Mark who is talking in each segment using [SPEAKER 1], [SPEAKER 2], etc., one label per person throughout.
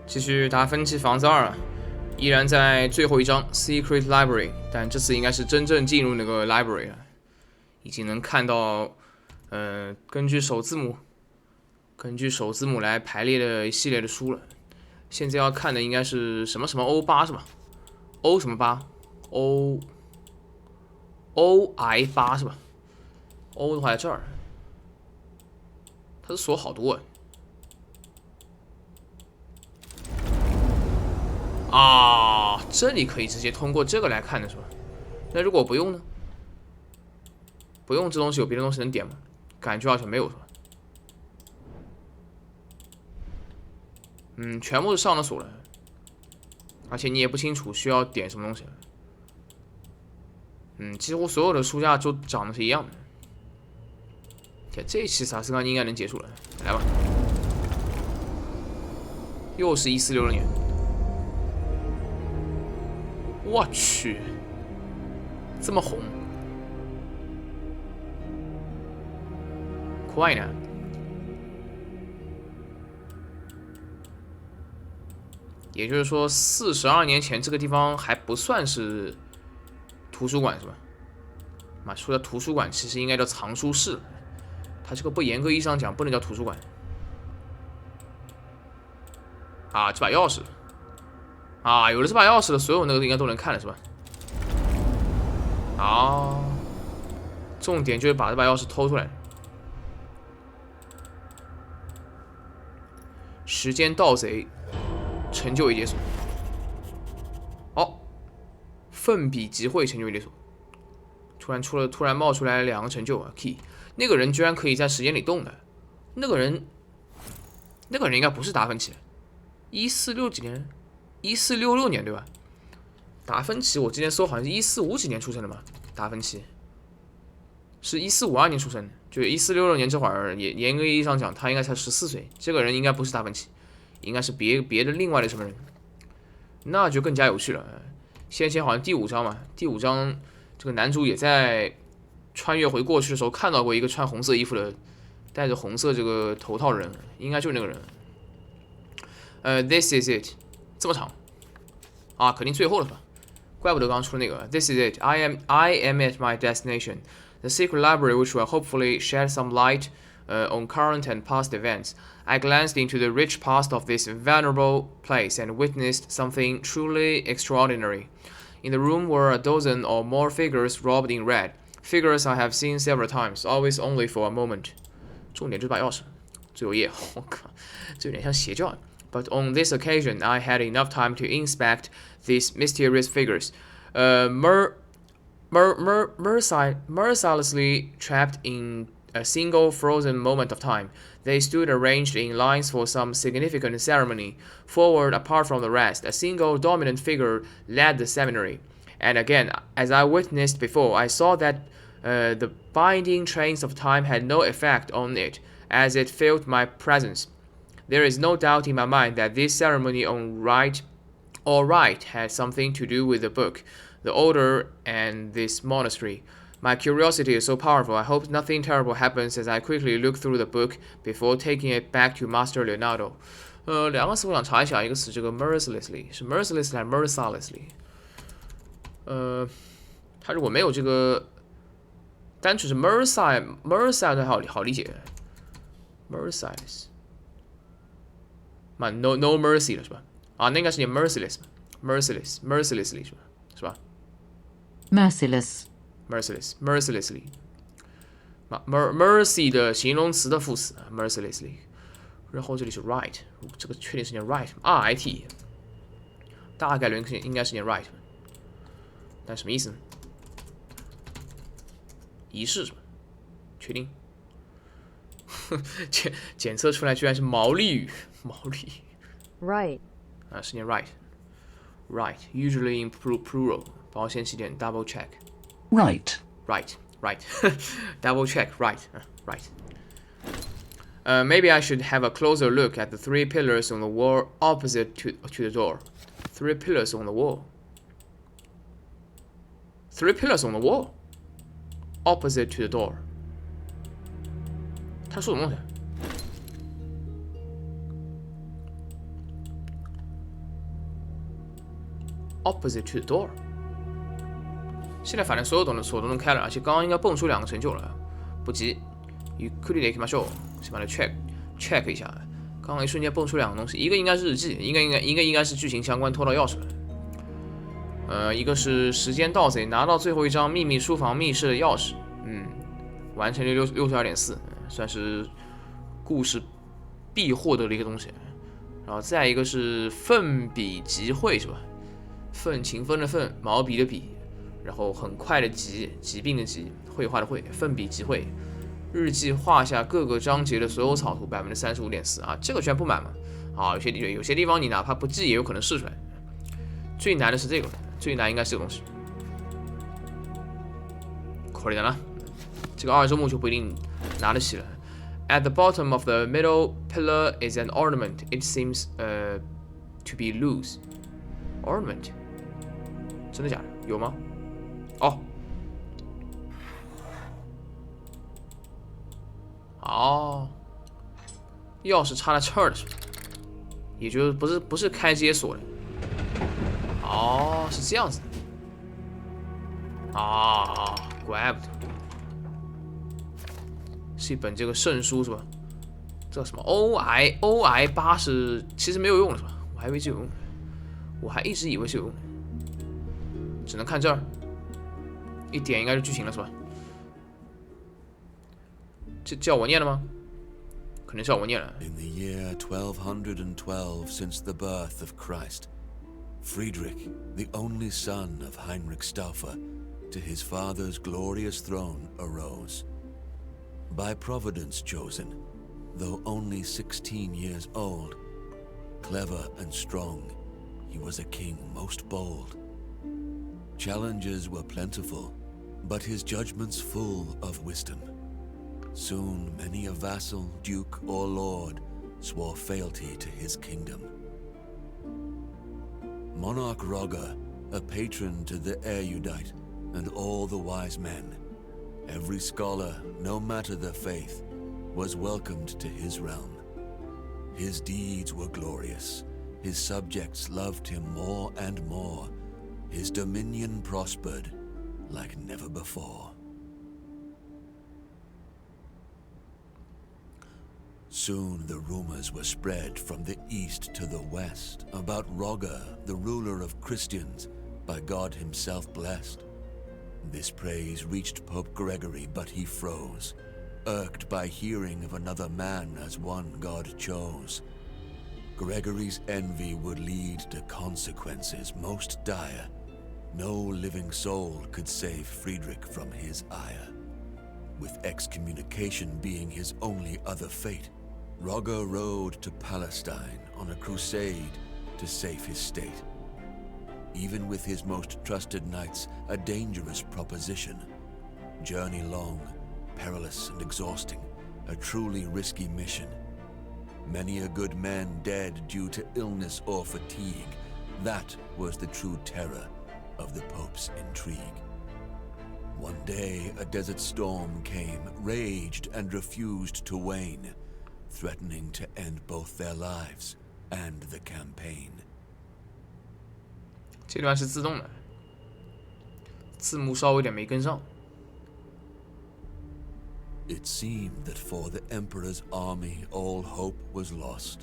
[SPEAKER 1] 继续达芬奇房子2啊，依然在最后一章 Secret Library， 但这次应该是真正进入那个 library 了，已经能看到，根据首字母来排列的一系列的书了。现在要看的应该是什么什么 O8是吧 ？O 什么8 ？OI8是吧 ？O 的话在这儿，它的锁好多啊。啊，这里可以直接通过这个来看的是吧？那如果不用呢？不用这东西有别的东西能点吗？感觉好像没有是吧？全部是上了锁了，而且你也不清楚需要点什么东西。几乎所有的书架都长得是一样的。这一期萨斯冈应该能结束了，来吧。又是1466年，我去，这么红，快呢！也就是说，42年前这个地方还不算是图书馆是吧？说到图书馆，其实应该叫藏书室。它这个不严格意义上讲不能叫图书馆。啊，这把钥匙，啊，有了这把钥匙的所有那个应该都能看了是吧？啊，重点就是把这把钥匙偷出来。时间盗贼，成就已解锁。哦，奋笔集会成就已解锁。突然冒出来2个成就啊 ，key。那个人居然可以在时间里动的，那个人应该不是达芬奇，146几年，1466年对吧？达芬奇我之前搜好像是145几年出生的嘛，达芬奇是1452年出生的，就1466年这会儿，也严格意义上讲他应该才14岁，这个人应该不是达芬奇，应该是别的另外的什么人，那就更加有趣了。先前好像第5章嘛，第5章这个男主也在穿越回过去的时候看到过一个穿红色衣服的、戴着红色这个头套的人，应该就是那个人。This is it， 这么长啊，肯定最后了吧？怪不得刚刚出的那个 This is it, I am at my destination, the secret library which will hopefully shed some light on current and past events. I glanced into the rich past of this venerable place and witnessed something truly extraordinary. In the room were a dozen or more figures robed in red. Figures I have seen several times, always only for a moment. 重点就是把钥匙，最后一页，我靠，这有点像邪教。But on this occasion, I had enough time to inspect these mysterious figures, mercilessly trapped in a single frozen moment of time. They stood arranged in lines for some significant ceremony. Forward, apart from the rest, a single dominant figure led the ceremony. And again, as I witnessed before, I saw that the binding trains of time had no effect on it, as it felt my presence. There is no doubt in my mind that this ceremony on right had something to do with the book, the order, and this monastery. My curiosity is so powerful, I hope nothing terrible happens as I quickly look through the book before taking it back to Master Leonardo. 两个词我想查一下，一个词这个 mercilessly 是 mercilessly 还是 mercilessly？它如果没有这个单纯是 merciless 好理解 ，merciless。no mercy 了是吧？啊，那应该是念 mercilessly 是吧 ？mercilessly， mercy 的形容词的副词 mercilessly， 然后这里是 right， 这个确定是念 right， 大概率应该是念 right， 但什么意思呢？仪式是吧？确定？检测出来居然是毛利语。
[SPEAKER 2] Right.
[SPEAKER 1] 啊，是念 right. Usually in plural. 保险起点 double check.
[SPEAKER 3] Right.
[SPEAKER 1] Double check. Right. Maybe I should have a closer look at the 3 pillars on the wall opposite to the door. 3 pillars on the wall. 3 pillars on the wall. Opposite to the door. 他说什么东西？ opposite to the door。现在反正所有锁都能开了，而且刚刚应该蹦出2个成就了，不急。ゆっくりで行きましょう。先把它 check 一下。刚刚一瞬间蹦出2个东西，一个应该是日记，应该是剧情相关偷到钥匙了。一个是时间盗贼拿到最后一张秘密书房密室的钥匙，完成率62.4，算是故事必获得的一个东西。然后再一个是奋笔疾绘是吧？勤奋的奋，毛笔的笔，然后很快的疾病的疾，绘画的绘，奋笔疾绘。日记画下各个章节的所有草图，35.4%啊，这个居然不满嘛？啊，有些地方你哪怕不记也有可能试出来。最难的是这个，最难应该是这个东西。これだな，这个2周目就不一定拿得起了。At the bottom of the middle pillar is an ornament. It seems to be loose. Ornament， 真的假的？有吗？钥匙插在这儿的是吧？也就是不是开这些锁的。是这样子的。怪不得。是一本这个圣书是吧？这叫什么 OI8是其实没有用的是吧？我还以为是有用的，我还一直以为是有用的。只能看这儿，一点应该是剧情了是吧？这叫我念了吗？可能叫我念了。
[SPEAKER 3] In the year 1212 since the birth of Christ, Friedrich, the only son of Heinrich Stauffer, to his father's glorious throne arose. By Providence chosen, though only 16 years old, clever and strong, he was a king most bold. Challenges were plentiful, but his judgments full of wisdom. Soon many a vassal, duke, or lord swore fealty to his kingdom. Monarch Roger, a patron to the erudite and all the wise men, every scholar, no matter their faith, was welcomed to his realm. His deeds were glorious, his subjects loved him more and more, his dominion prospered like never before. Soon the rumors were spread from the east to the west about Roger, the ruler of Christians, by God himself blessed. This praise reached Pope Gregory, but he froze, irked by hearing of another man as one God chose. Gregory's envy would lead to consequences most dire. No living soul could save Friedrich from his ire. With excommunication being his only other fate, Roger rode to Palestine on a crusade to save his state. Even with his most trusted knights, a dangerous proposition. Journey long, perilous and exhausting, a truly risky mission. Many a good man dead due to illness or fatigue. That was the true terror of the Pope's intrigue. One day a desert storm came, raged and refused to wane, threatening to end both their lives and the campaign.
[SPEAKER 1] 这段是自动的，字幕稍微有点没跟上。
[SPEAKER 3] It seemed that for the Emperor's army all hope was lost.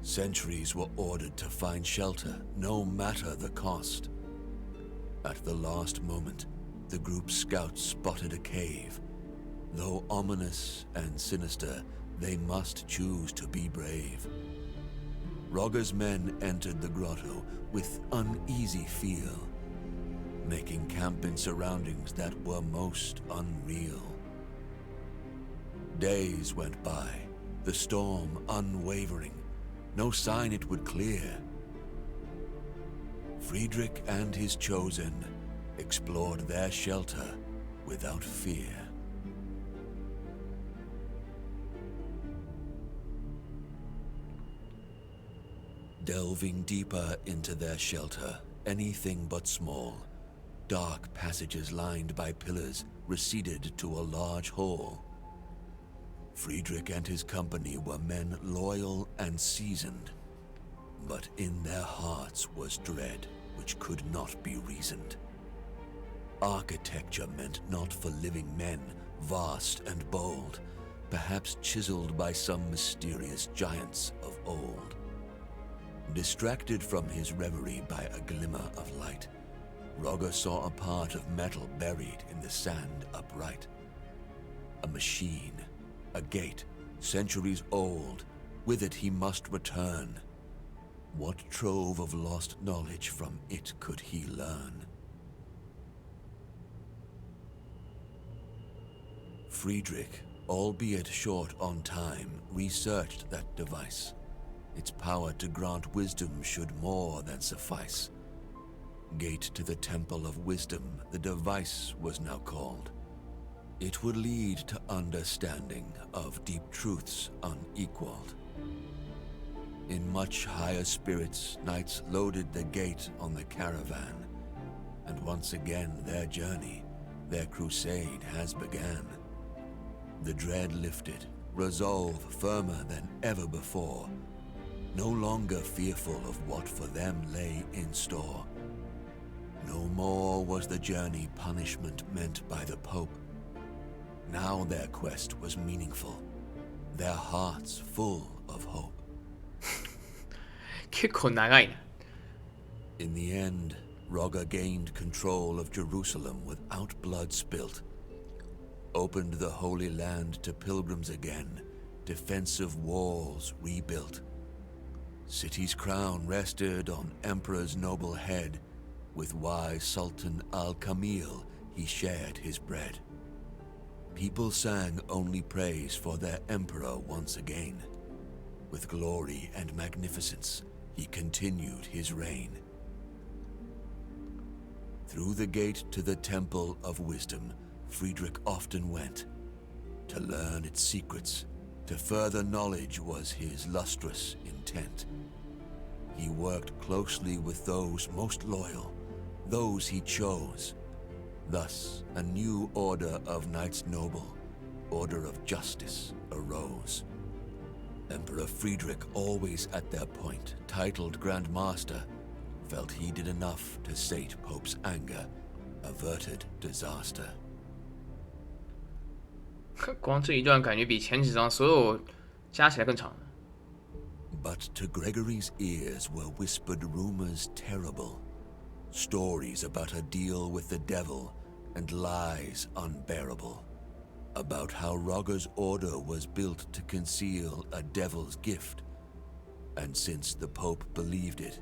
[SPEAKER 3] Sentries were ordered to find shelter, no matter the cost. At the last moment, the group's scouts spotted a cave. Though ominous and sinister, they must choose to be brave. Roger's men entered the grotto with uneasy feel, making camp in surroundings that were most unreal. Days went by, the storm unwavering, no sign it would clear. Friedrich and his chosen explored their shelter without fear. Delving deeper into their shelter, anything but small, dark passages lined by pillars receded to a large hall. Friedrich and his company were men loyal and seasoned, but in their hearts was dread. which could not be reasoned. Architecture meant not for living men, vast and bold, perhaps chiseled by some mysterious giants of old. Distracted from his reverie by a glimmer of light, Rogger saw a part of metal buried in the sand upright. A machine, a gate, centuries old, with it he must return. What trove of lost knowledge from it could he learn? Friedrich, albeit short on time, researched that device. Its power to grant wisdom should more than suffice. Gate to the Temple of Wisdom, the device was now called. It would lead to understanding of deep truths unequaled. In much higher spirits, knights loaded the gate on the caravan, and once again their journey, their crusade has began. The dread lifted, resolve firmer than ever before, no longer fearful of what for them lay in store. No more was the journey punishment meant by the Pope. Now their quest was meaningful, their hearts full of hope.
[SPEAKER 1] 結構長いな。
[SPEAKER 3] In the end, Rogger gained control of Jerusalem without blood spilt, opened the Holy Land to pilgrims again, defensive walls rebuilt. City's crown rested on Emperor's noble head, with wise Sultan al-Kamil he shared his bread. People sang only praise for their emperor once again. With glory and magnificence, he continued his reign. Through the gate to the Temple of Wisdom, Friedrich often went. To learn its secrets, to further knowledge was his lustrous intent. He worked closely with those most loyal, those he chose. Thus, a new order of Knights Noble, order of justice, arose. Emperor Friedrich, always at their point, titled Grand Master, felt he did enough to sate Pope's anger, averted disaster.
[SPEAKER 1] 光这一段感觉比前几章所有加起来更长。
[SPEAKER 3] But to Gregory's ears were whispered rumors terrible. Stories about a deal with the devil and lies unbearable. About how Rogger's order was built to conceal a devil's gift. And since the Pope believed it,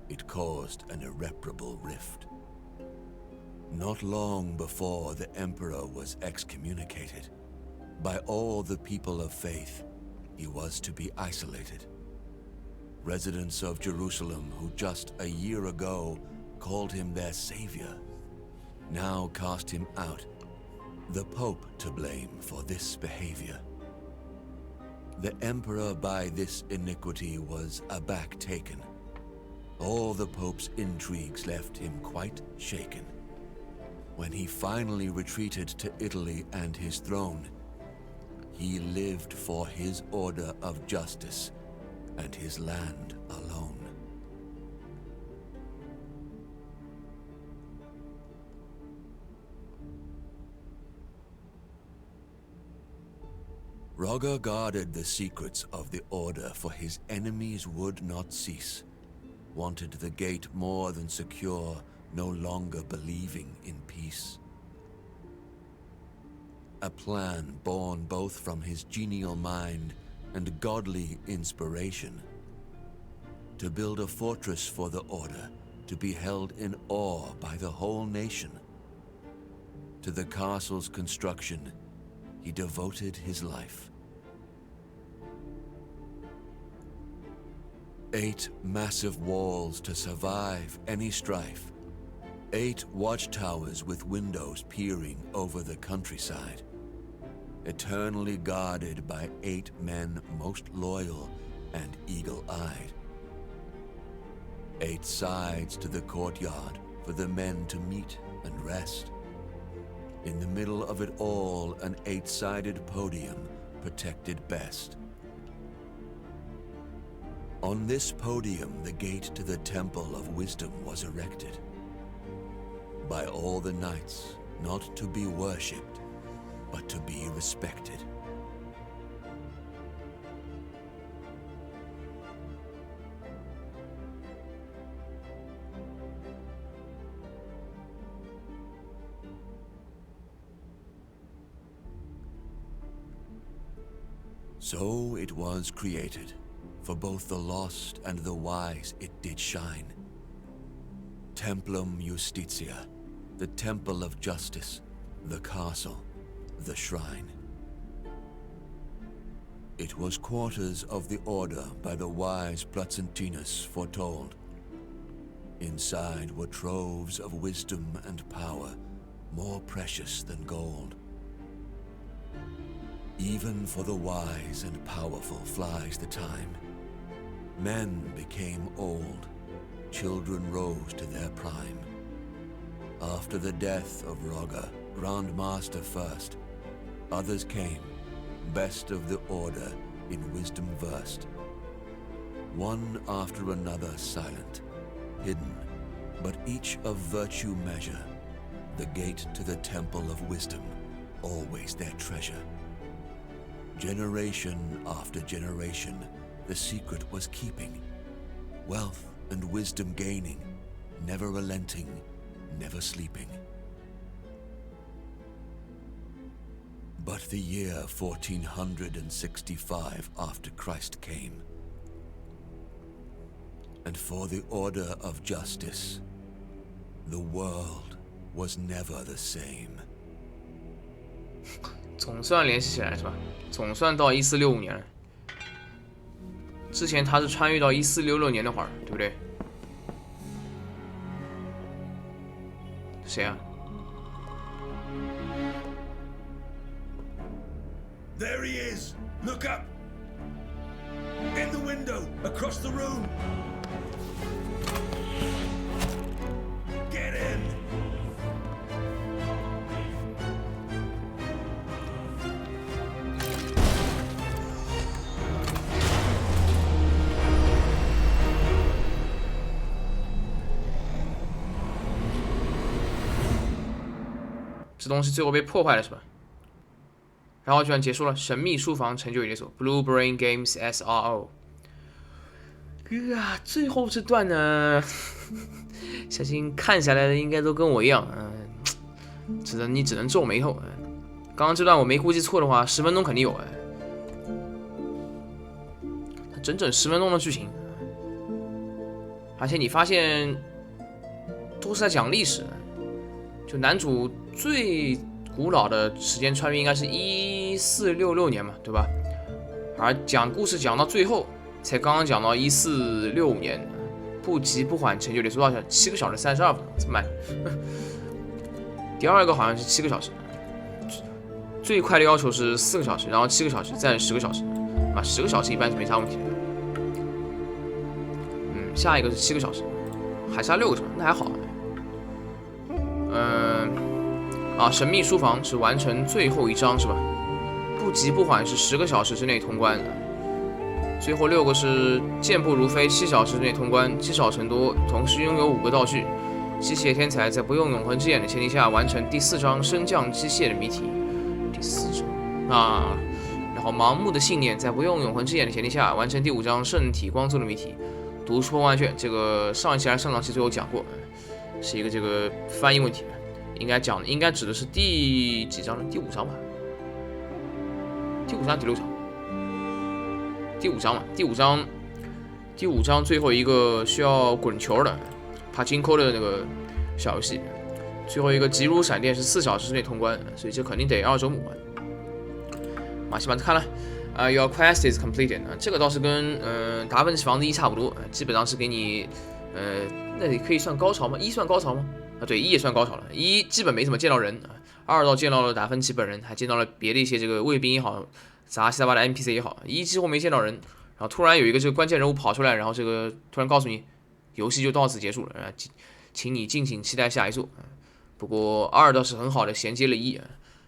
[SPEAKER 3] it caused an irreparable rift. Not long before the Emperor was excommunicated, by all the people of faith, he was to be isolated. Residents of Jerusalem who just a year ago called him their savior, now cast him out, the Pope to blame for this behavior. The Emperor by this iniquity was aback taken. All the Pope's intrigues left him quite shaken. When he finally retreated to Italy and his throne, he lived for his order of justice and his land alone. Rogger guarded the secrets of the order, for his enemies would not cease. Wanted the gate more than secure, no longer believing in peace. A plan born both from his genial mind and godly inspiration. To build a fortress for the order, to be held in awe by the whole nation. To the castle's construction, he devoted his life. 8 massive walls to survive any strife. 8 watchtowers with windows peering over the countryside. Eternally guarded by 8 men most loyal and eagle-eyed. 8 sides to the courtyard for the men to meet and rest. In the middle of it all, an 8-sided podium protected best. On this podium, the gate to the Temple of Wisdom was erected. By all the knights, not to be worshipped, but to be respected. So it was created, for both the lost and the wise it did shine. Templum Justitia, the temple of justice, the castle, the shrine. It was quarters of the order by the wise Placentinus foretold. Inside were troves of wisdom and power, more precious than gold. Even for the wise and powerful flies the time. Men became old, children rose to their prime. After the death of Rogger, Grand Master first, others came, best of the order, in wisdom versed. One after another silent, hidden, but each of virtue measure, the gate to the temple of wisdom, always their treasure. Generation after generation, the secret was keeping, wealth and wisdom gaining, never relenting, never sleeping. But the year 1465 after Christ came, and for the order of justice, the world was never the same.
[SPEAKER 1] 总算联系起来是吧？总算到1465年了。之前他是穿越到1466年那会儿，对不对？谁啊？
[SPEAKER 4] There he is! Look up! In the window, across the room! Get in!
[SPEAKER 1] 这东西最后被破坏了是吧？然后居然结束了，神秘书房成就解锁 ，Blue Brain Games SRO。最后这段呢，相信看下来的应该都跟我一样，你只能皱眉头。刚刚这段我没估计错的话，10分钟肯定有整整10分钟的剧情，而且你发现都是在讲历史，就男主最古老的时间穿越应该是1466年嘛，对吧？而讲故事讲到最后，才刚刚讲到1465年，不急不缓成就解锁多少7个小时32分钟，这么慢？第二个好像是7个小时，最快的要求是4个小时，然后7个小时，再10个小时，10个小时一般是没啥问题的。下一个是7个小时，还差6个小时，那还好。神秘书房是完成最后一章是吧？不急不缓是10个小时之内通关。最后6个是健步如飞，7小时之内通关，积少成多，同时拥有5个道具。机械天才在不用永恒之眼的前提下完成第4章升降机械的谜题。第4章然后盲目的信念在不用永恒之眼的前提下完成第5章圣体光柱的谜题。读出破万卷，这个上一期还是上上期最后讲过，是一个这个翻译问题，应该指的是第几章呢？第5章吧？第5章第6章？第5章嘛，第5章最后一个需要滚球的帕金扣的那个小游戏，最后一个急如闪电是4小时之内通关，所以这肯定得2周目玩。马西马看了。Your quest is completed。这个倒是跟达芬奇房子1差不多，基本上是给你那也可以算高潮吗？1算高潮吗？对，1也算高潮了。1基本没怎么见到人，2倒见到了达芬奇本人，还见到了别的一些这个卫兵也好，杂七杂八的 NPC 也好。1几乎没见到人，然后突然有一个这个关键人物跑出来，然后这个突然告诉你，游戏就到此结束了，请你敬请期待下一座。不过2倒是很好的衔接了1。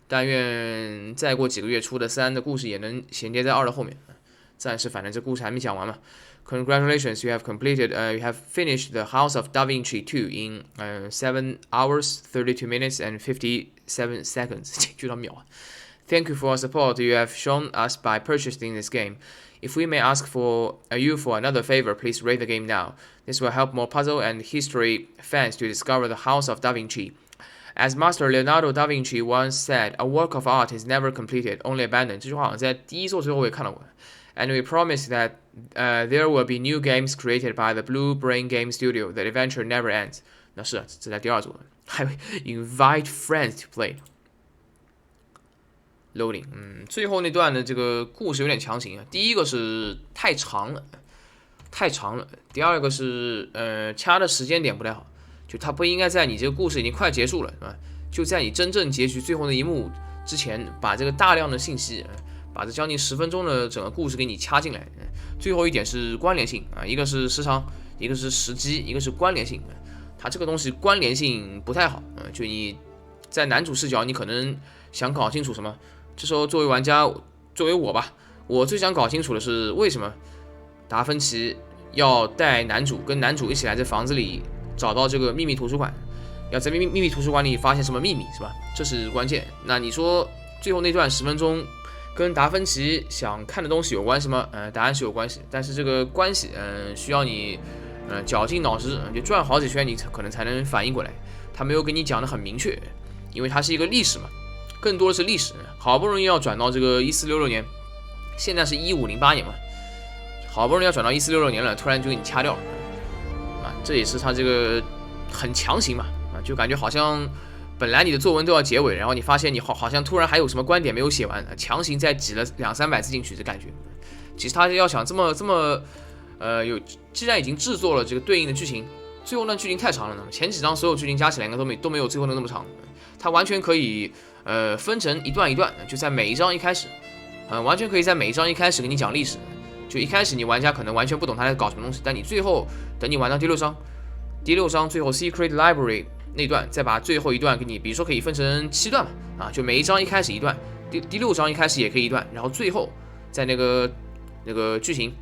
[SPEAKER 1] 但愿再过几个月出的3的故事也能衔接在2的后面。暂时反正这故事还没讲完嘛， Congratulations, you have completed. You have finished the House of Da Vinci 2 in 7 hours, 32 minutes and 57 seconds. 就到秒。Thank you for your support you have shown us by purchasing this game. If we may ask for you for another favor, please rate the game now. This will help more puzzle and history fans to discover the House of Da Vinci. As Master Leonardo da Vinci once said, a work of art is never completed, only abandoned. 这句话好像在第一作最后我也看到过。And we promise that there will be new games created by the Blue Brain Game Studio. The adventure never ends. 那是这在第二作，还 invite friends to play. Loading， 最后那段的这个故事有点强行啊。第一个是太长了，太长了。第二个是掐的时间点不太好，就它不应该在你这个故事已经快结束了，是吧？就在你真正结局最后那一幕之前，把这个大量的信息，把这将近10分钟的整个故事给你掐进来。最后一点是关联性啊，一个是时长，一个是时机，一个是关联性。它这个东西关联性不太好，就你在男主视角，你可能想搞清楚什么。这时候作为玩家，作为我吧，我最想搞清楚的是为什么达芬奇要带男主跟男主一起来这房子里找到这个秘密图书馆，要在秘密图书馆里发现什么秘密，是吧？这是关键。那你说最后那段10分钟跟达芬奇想看的东西有关系吗？答案是有关系，但是这个关系，需要你绞尽脑汁，就转好几圈，你可能才能反应过来。他没有给你讲的很明确，因为它是一个历史嘛。更多的是历史，好不容易要转到这个1466年，现在是1508年嘛，好不容易要转到1466年了，突然就给你掐掉了，啊，这也是他这个很强行嘛，啊，就感觉好像本来你的作文都要结尾，然后你发现你好像突然还有什么观点没有写完，强行再挤了200-300字进去，这感觉。其实他要想这么既然已经制作了这个对应的剧情，最后那剧情太长了呢，前几章所有剧情加起来应该都没有最后的那么长，他完全可以。分成一段一段，就在每一章一开始，完全可以在每一章一开始给你讲历史。就一开始你玩家可能完全不懂他在搞什么东西，但你最后等你玩到第6章最后 Secret Library 那段，再把最后一段给你，比如说可以分成7段嘛，啊，就每一章一开始一段，第6章一开始也可以一段，然后最后在那个剧情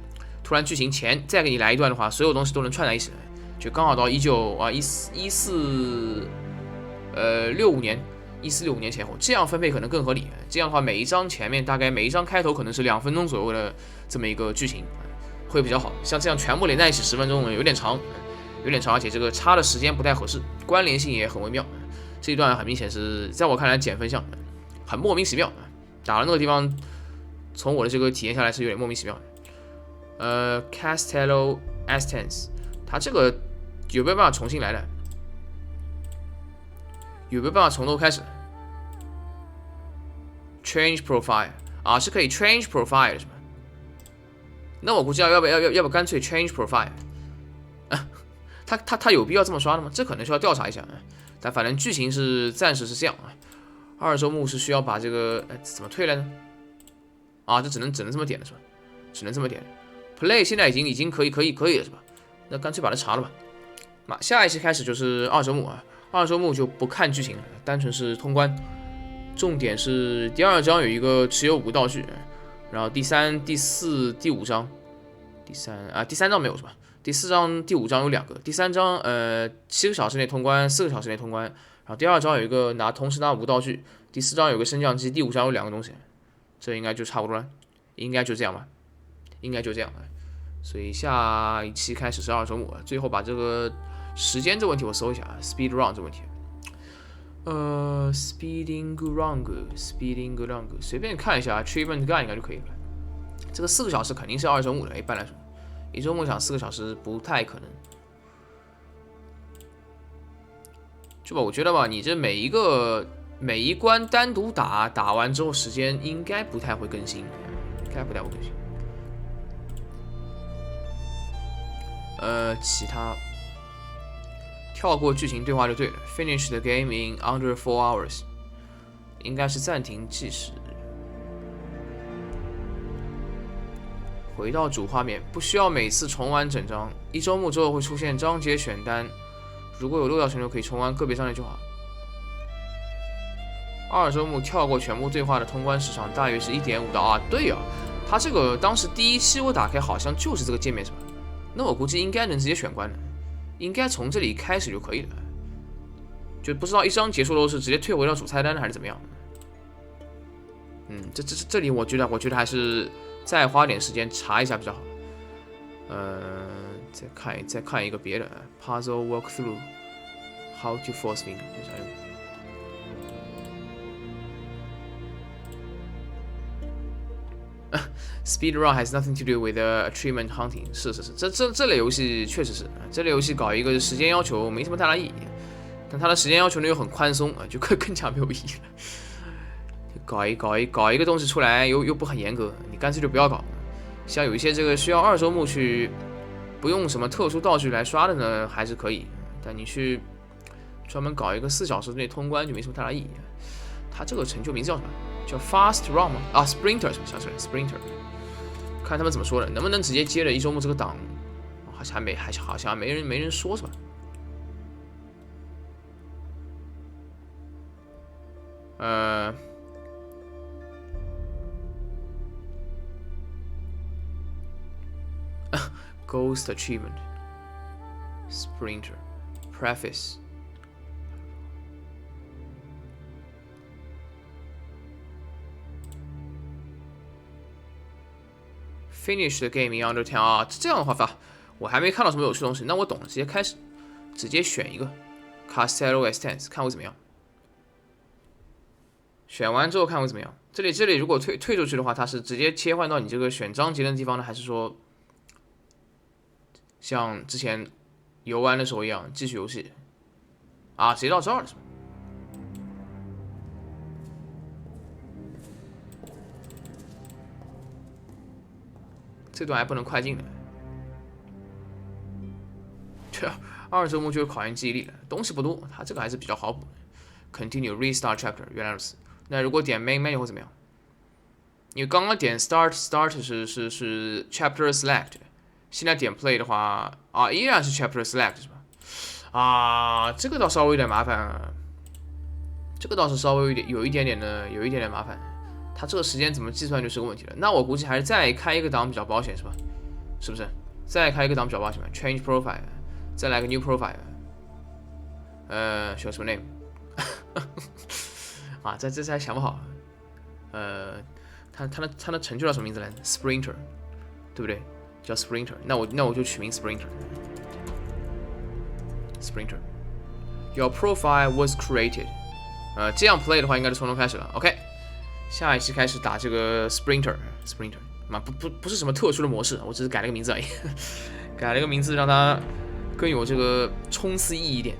[SPEAKER 1] 突然剧情前再给你来一段的话，所有东西都能串在一起，就刚好到1465年。1465年前后，这样分配可能更合理。这样的话，每一章前面大概每一章开头可能是2分钟左右的这么一个剧情，会比较好。像这样全部连在一起10分钟，有点长，而且这个插的时间不太合适，关联性也很微妙。这一段很明显是在我看来减分项，很莫名其妙。打了那个地方，从我的这个体验下来是有点莫名其妙。Castello Estens， 它这个有没有办法重新来的？有没有办法从头开始 ？Change profile 啊，是可以 change profile 的是吧？那我估计要不干脆 change profile 啊？他有必要这么刷的吗？这可能需要调查一下。但反正剧情是暂时是这样啊。2周目是需要把这个怎么退来呢？啊，这只能这么点了是吧？只能这么点。Play 现在已经可以了是吧？那干脆把它查了吧。下一期开始就是2周目啊。2周目就不看剧情了，单纯是通关。重点是第2章有一个持有5道具，然后第3、第4、第5章，第3章没有是吧？第4章、第5章有2个，第3章7个小时内通关，4个小时内通关。然后第2章有一个同时拿5道具，第4章有个升降机，第5章有2个东西，这应该就差不多了，应该就这样吧，应该就这样吧。所以下一期开始是2周目，最后把这个。时间这问题我搜一下 ，speed run 这问题，speeding run， 随便看一下 achievement gun 应该就可以了。这个4个小时肯定是2周目的，一般来说，1周目想4个小时不太可能。就吧，我觉得吧，你这每一关单独打完之后，时间应该不太会更新，其他。跳过剧情对话就对了。Finish the game in under 4 hours， 应该是暂停计时。回到主画面，不需要每次重玩整章。1周目之后会出现章节选单，如果有漏掉成就可以重玩个别章节就好。2周目跳过全部对话的通关时长大约是1.5到2。对啊，它这个当时第1期我打开好像就是这个界面是吧？那我估计应该能直接选关的，应该从这里开始就可以了。就不知道一章结束后是直接退回到主菜单还是怎么样。这里我觉得还是再花点时间查一下比较好。再看一个别的 puzzle walkthrough how to force finger。Speed run has nothing to do with achievement hunting。是，这类游戏确实是，这类游戏搞一个时间要求没什么太大意义，但它的时间要求呢又很宽松啊，就更加没有意义了。搞一个东西出来又不很严格，你干脆就不要搞。像有一些这个需要2周目去不用什么特殊道具来刷的呢，还是可以，但你去专门搞一个4小时内通关就没什么太大意义。它这个成就名字叫什么？叫 Fast Run 吗？啊 ，Sprinter 想起来 ，Sprinter。看他们怎么说的，能不能直接接了1周目这个档？好像没人说是吧？Ghost Achievement Sprinter Preface。Finish the game in under 10啊，这样的话我还没看到什么有趣的东西，那我懂了，直接开始，直接选一个 Castello Estens， 看会怎么样。选完之后看会怎么样。这里如果退出去的话，它是直接切换到你这个选章节的地方呢，还是说像之前游玩的时候一样继续游戏？啊，直接到这儿了是吧？这段还不能快进的。对啊，2周目就是考验记忆力了，东西不多，它这个还是比较好补。Continue restart chapter， 原来如此。那如果点 main menu 会怎么样？因为刚刚点 start 是 chapter select， 现在点 play 的话啊，依然是 chapter select 是吧？啊，这个倒稍微有点麻烦啊，这个倒是稍微有一点点麻烦。它这个时间怎么计算就是个问题了。那我估计还是再开一个档比较保险是吧？是不是？再开一个档比较保险吧 ？Change profile， 再来个 new profile， 选什么 name？ 啊，这还想不好。它的成就叫什么名字来着 ？Sprinter， 对不对？叫 Sprinter。那我就取名 Sprinter。Sprinter，Your profile was created。这样 play 的话，应该就从头开始了。OK。下一期开始打这个 Sprinter， 不是什么特殊的模式，我只是改了个名字而已，改了个名字让它更有这个冲刺意义一点。